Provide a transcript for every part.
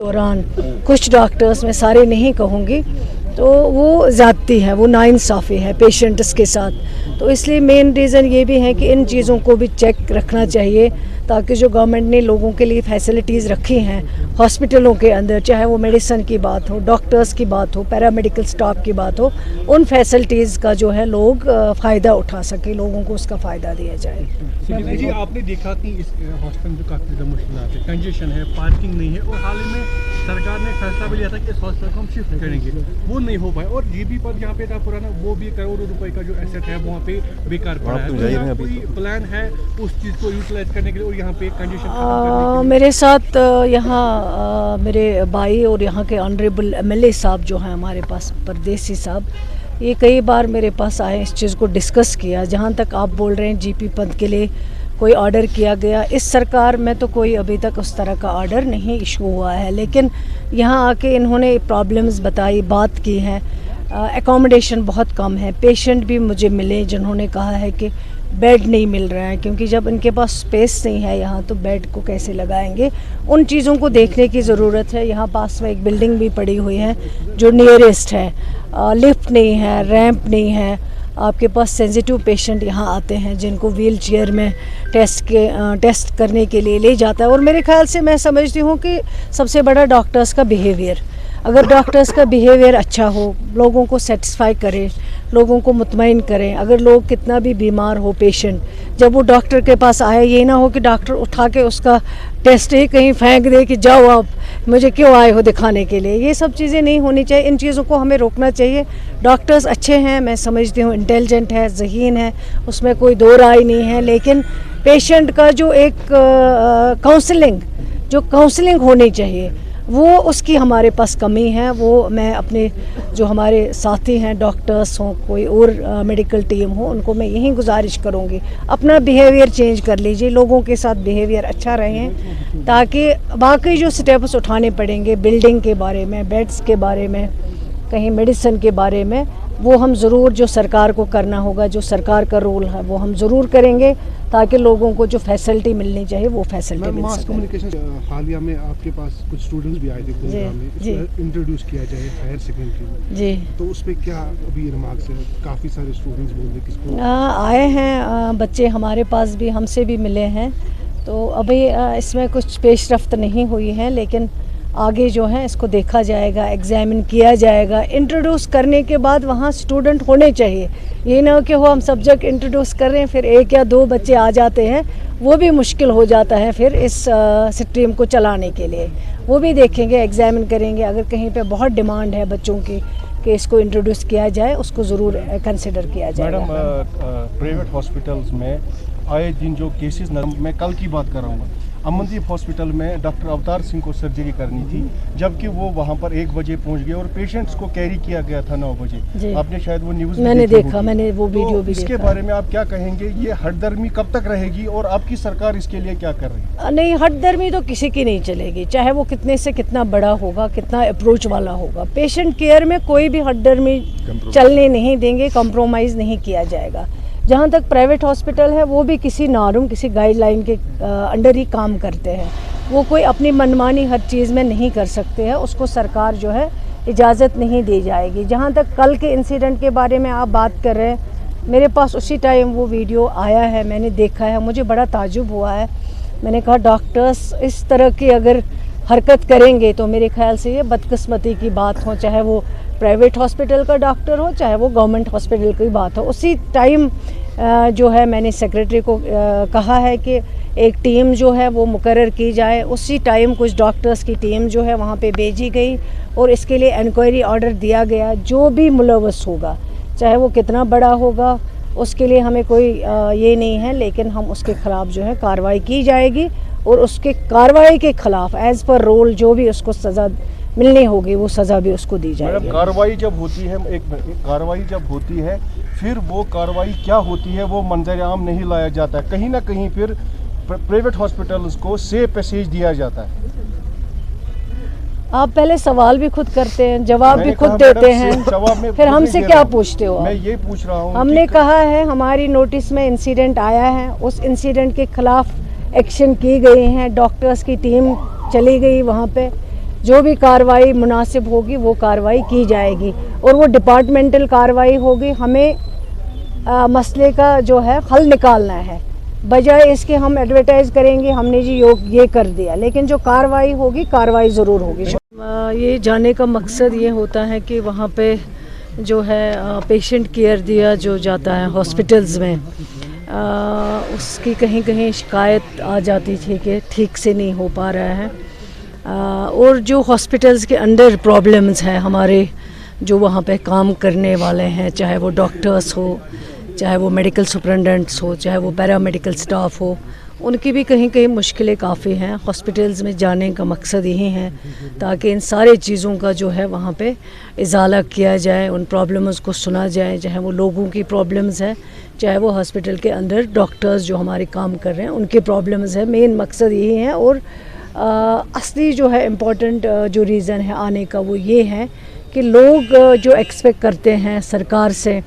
दौरान कुछ डॉक्टर्स, मैं सारे नहीं कहूँगी, तो वो ज़्यादती है, वो नाइंसाफ़ी है पेशेंट्स के साथ। तो इसलिए मेन रीज़न ये भी है कि इन चीज़ों को भी चेक रखना चाहिए, ताकि जो गवर्नमेंट ने लोगों के लिए फैसिलिटीज़ रखी हैं हॉस्पिटलों के अंदर, चाहे वो मेडिसिन की बात हो, डॉक्टर्स की बात हो, पैरामेडिकल स्टाफ की बात हो, उन फैसिलिटीज़ का जो है लोग फ़ायदा उठा सके, लोगों को उसका फ़ायदा दिया जाए। जी, आपने देखा कि इस हॉस्पिटल में काफ़ी ज़्यादा मुश्किलात है, कंजेशन है, पार्किंग नहीं है, और हाल ही में सरकार ने फैसला भी लिया था कि इस हॉस्पिटल को हम शिफ्ट करेंगे, वो नहीं हो पाए। और जीबी पद यहाँ पे था पुराना, वो भी करोड़ों रुपए का जो एसेट है वहाँ पे बेकार पड़ा है। तो यहाँ कोई प्लान है उस चीज़ को यूटिलाइज करने के लिए और यहाँ पे कंजेशन मेरे साथ यहाँ मेरे भाई और यहाँ के ऑनरेबल एमएलए साहब जो हैं हमारे पास, परदेसी साहब, ये कई बार मेरे पास आए, इस चीज़ को डिस्कस किया। जहाँ तक आप बोल रहे हैं जीपी पद के लिए कोई ऑर्डर किया गया, इस सरकार में तो कोई अभी तक उस तरह का ऑर्डर नहीं इशू हुआ है, लेकिन यहाँ आके इन्होंने प्रॉब्लम्स बताई, बात की है। एकोमोडेशन बहुत कम है, पेशेंट भी मुझे मिले जिन्होंने कहा है कि बेड नहीं मिल रहा है, क्योंकि जब इनके पास स्पेस नहीं है यहाँ, तो बेड को कैसे लगाएंगे। उन चीज़ों को देखने की ज़रूरत है। यहाँ पास में एक बिल्डिंग भी पड़ी हुई है जो नियरेस्ट है, लिफ्ट नहीं है, रैंप नहीं है। आपके पास सेंसिटिव पेशेंट यहाँ आते हैं जिनको व्हील चेयर में टेस्ट करने के लिए ले जाता है। और मेरे ख्याल से मैं समझती हूँ कि सबसे बड़ा डॉक्टर्स का बिहेवियर, अगर डॉक्टर्स का बिहेवियर अच्छा हो, लोगों को सेटिस्फाई करे, लोगों को मुतमईन करें। अगर लोग कितना भी बीमार हो पेशेंट, जब वो डॉक्टर के पास आए, ये ना हो कि डॉक्टर उठा के उसका टेस्ट ही कहीं फेंक दे कि जाओ आप, मुझे क्यों आए हो दिखाने के लिए। ये सब चीज़ें नहीं होनी चाहिए, इन चीज़ों को हमें रोकना चाहिए। डॉक्टर्स अच्छे हैं, मैं समझती हूँ, इंटेलिजेंट है, ज़हीन है, उसमें कोई दो राय नहीं है, लेकिन पेशेंट का जो एक काउंसलिंग होनी चाहिए, वो उसकी हमारे पास कमी है। वो मैं अपने जो हमारे साथी हैं, डॉक्टर्स हों, कोई और मेडिकल टीम हो, उनको मैं यही गुजारिश करूँगी, अपना बिहेवियर चेंज कर लीजिए, लोगों के साथ बिहेवियर अच्छा रहें, ताकि बाकी जो स्टेप्स उठाने पड़ेंगे बिल्डिंग के बारे में, बेड्स के बारे में, कहीं मेडिसिन के बारे में, वो हम ज़रूर, जो सरकार को करना होगा, जो सरकार का रोल है, वो हम ज़रूर करेंगे, ताकि लोगों को जो फैसिलिटी मिलनी चाहिए वो फैसिलिटी मिल सके। कम्युनिकेशन हालिया में आपके पास कुछ स्टूडेंट्स भी आए थे गुरुग्राम में, इसको इंट्रोड्यूस किया जाए हायर सेकेंडरी में जी, तो उस पर क्या अभी रिमार्क्स है? काफ़ी सारे स्टूडेंट्स बोल रहे किसको आए हैं, बच्चे हमारे पास भी, हमसे भी मिले हैं, तो अभी इसमें कुछ पेशरफ्त नहीं हुई है, लेकिन आगे जो है इसको देखा जाएगा, एग्जामिन किया जाएगा। इंट्रोड्यूस करने के बाद वहाँ स्टूडेंट होने चाहिए, ये ना कि हो हम सब्जेक्ट इंट्रोड्यूस कर रहे हैं फिर एक या दो बच्चे आ जाते हैं, वो भी मुश्किल हो जाता है फिर इस स्ट्रीम को चलाने के लिए। वो भी देखेंगे, एग्जामिन करेंगे, अगर कहीं पे बहुत डिमांड है बच्चों की कि इसको इंट्रोड्यूस किया जाए, उसको ज़रूर कंसिडर किया जाएगा। मैडम, प्राइवेट हॉस्पिटल्स में आए दिन जो केसेस, मैं कल की बात कर रहा हूँ, अमनदीप हॉस्पिटल में डॉक्टर अवतार सिंह को सर्जरी करनी थी, जबकि वो वहाँ पर 1 बजे पहुँच गए और पेशेंट्स को कैरी किया गया था 9 बजे। आपने शायद वो न्यूज़ मैंने देखा, मैंने वो वीडियो भी इसके बारे में आप क्या कहेंगे? ये हठधर्मी कब तक रहेगी और आपकी सरकार इसके लिए क्या कर रही है? नहीं, हठधर्मी तो किसी की नहीं चलेगी, चाहे वो कितने से कितना बड़ा होगा, कितना अप्रोच वाला होगा। पेशेंट केयर में कोई भी हठधर्मी चलने नहीं देंगे, कंप्रोमाइज़ नहीं किया जाएगा। जहाँ तक प्राइवेट हॉस्पिटल है, वो भी किसी नॉर्म, किसी गाइडलाइन के अंडर ही काम करते हैं। वो कोई अपनी मनमानी हर चीज़ में नहीं कर सकते हैं, उसको सरकार जो है इजाज़त नहीं दी जाएगी। जहाँ तक कल के इंसिडेंट के बारे में आप बात कर रहे हैं, मेरे पास उसी टाइम वो वीडियो आया है, मैंने देखा है, मुझे बड़ा ताजुब हुआ है। मैंने कहा डॉक्टर्स इस तरह की अगर हरकत करेंगे तो मेरे ख्याल से ये बदकिस्मती की बात हो, चाहे वो प्राइवेट हॉस्पिटल का डॉक्टर हो, चाहे वो गवर्नमेंट हॉस्पिटल की बात हो। उसी टाइम जो है मैंने सेक्रेटरी को कहा है कि एक टीम जो है वो मुकर्रर की जाए। उसी टाइम कुछ डॉक्टर्स की टीम जो है वहाँ पे भेजी गई और इसके लिए इंक्वायरी ऑर्डर दिया गया। जो भी मुलव्वस होगा, चाहे वो कितना बड़ा होगा, उसके लिए हमें कोई ये नहीं है, लेकिन हम उसके ख़िलाफ़ जो है कार्रवाई की जाएगी और उसके कार्रवाई के ख़िलाफ़ एज़ पर रोल जो भी उसको सज़ा मिलनी होगी वो सज़ा भी उसको दी जाएगी। मैडम, कार्रवाई जब होती है, कार्रवाई जब होती है, फिर वो कार्रवाई क्या होती है वो मंजर आम नहीं लाया जाता, कहीं ना कहीं फिर प्राइवेट हॉस्पिटल्स को सेफ पैसेज दिया जाता है। आप पहले सवाल भी खुद करते हैं, जवाब भी खुद देते हैं, फिर हमसे क्या पूछते हो? मैं ये पूछ रहा हूँ, हमने कहा है हमारी नोटिस में इंसिडेंट आया है, उस इंसिडेंट के खिलाफ एक्शन की गई हैं, डॉक्टर्स की टीम चली गई वहाँ पे, जो भी कार्रवाई मुनासिब होगी वो कार्रवाई की जाएगी और वो डिपार्टमेंटल कार्रवाई होगी। हमें मसले का जो है हल निकालना है, बजाय इसके हम एडवर्टाइज़ करेंगे हमने जी ये कर दिया, लेकिन जो कार्रवाई होगी कार्रवाई ज़रूर होगी। ये जाने का मकसद ये होता है कि वहाँ पे जो है पेशेंट केयर दिया जो जाता है हॉस्पिटल्स में, उसकी कहीं कहीं शिकायत आ जाती थी कि ठीक से नहीं हो पा रहा है, और जो हॉस्पिटल्स के अंडर प्रॉब्लम्स हैं हमारे जो वहाँ पे काम करने वाले हैं, चाहे वो डॉक्टर्स हो, चाहे वो मेडिकल सुपरिटेंडेंट्स हो, चाहे वो पैरामेडिकल स्टाफ हो, उनकी भी कहीं कहीं मुश्किलें काफ़ी हैं। हॉस्पिटल्स में जाने का मकसद यही है ताकि इन सारे चीज़ों का जो है वहाँ पे इजाला किया जाए, उन प्रॉब्लम्स को सुना जाए, चाहे वो लोगों की प्रॉब्लम्स है, चाहे वो हॉस्पिटल के अंदर डॉक्टर्स जो हमारे काम कर रहे हैं उनके प्रॉब्लम्स है। मेन मकसद यही है और असली जो है इम्पॉर्टेंट जो रीज़न है आने का वो ये है कि लोग जो एक्सपेक्ट करते हैं सरकार से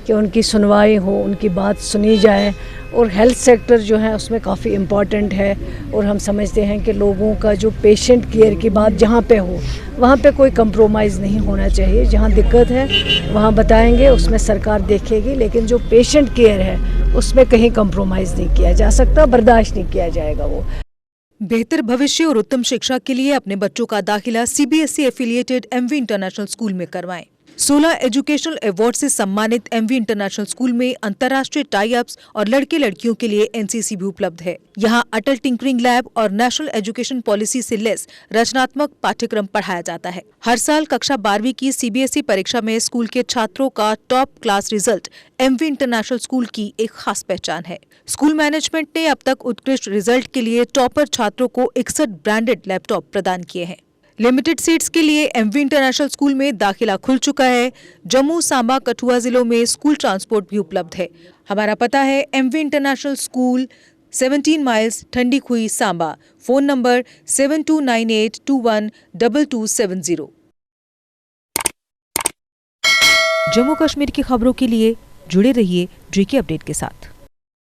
कि उनकी सुनवाई हो, उनकी बात सुनी जाए, और हेल्थ सेक्टर जो है उसमें काफ़ी इम्पॉर्टेंट है। और हम समझते हैं कि लोगों का जो पेशेंट केयर की बात जहाँ पे हो वहाँ पे कोई कंप्रोमाइज़ नहीं होना चाहिए। जहाँ दिक्कत है वहाँ बताएंगे, उसमें सरकार देखेगी, लेकिन जो पेशेंट केयर है उसमें कहीं कंप्रोमाइज़ नहीं किया जा सकता, बर्दाश्त नहीं किया जाएगा। वो बेहतर भविष्य और उत्तम शिक्षा के लिए अपने बच्चों का दाखिला CBSE affiliated MV international school में करवाएं। 16 एजुकेशनल अवार्ड से सम्मानित एमवी इंटरनेशनल स्कूल में अंतर्राष्ट्रीय टाई अप्स और लड़के लड़कियों के लिए एनसीसी भी उपलब्ध है। यहाँ अटल टिंकरिंग लैब और नेशनल एजुकेशन पॉलिसी से लेस रचनात्मक पाठ्यक्रम पढ़ाया जाता है। हर साल कक्षा 12वीं की सीबीएसई परीक्षा में स्कूल के छात्रों का top class result MV international school की एक खास पहचान है। स्कूल मैनेजमेंट ने अब तक उत्कृष्ट रिजल्ट के लिए टॉपर छात्रों को 61 ब्रांडेड लैपटॉप प्रदान किए हैं। लिमिटेड सीट्स के लिए एमवी इंटरनेशनल स्कूल में दाखिला खुल चुका है। जम्मू, सांबा, कठुआ जिलों में स्कूल ट्रांसपोर्ट भी उपलब्ध है। हमारा पता है MV international school, 17 miles, Thandi Khui, Samba. Phone number 7298212270। Jammu Kashmir की खबरों के लिए जुड़े रहिए JK अपडेट के साथ।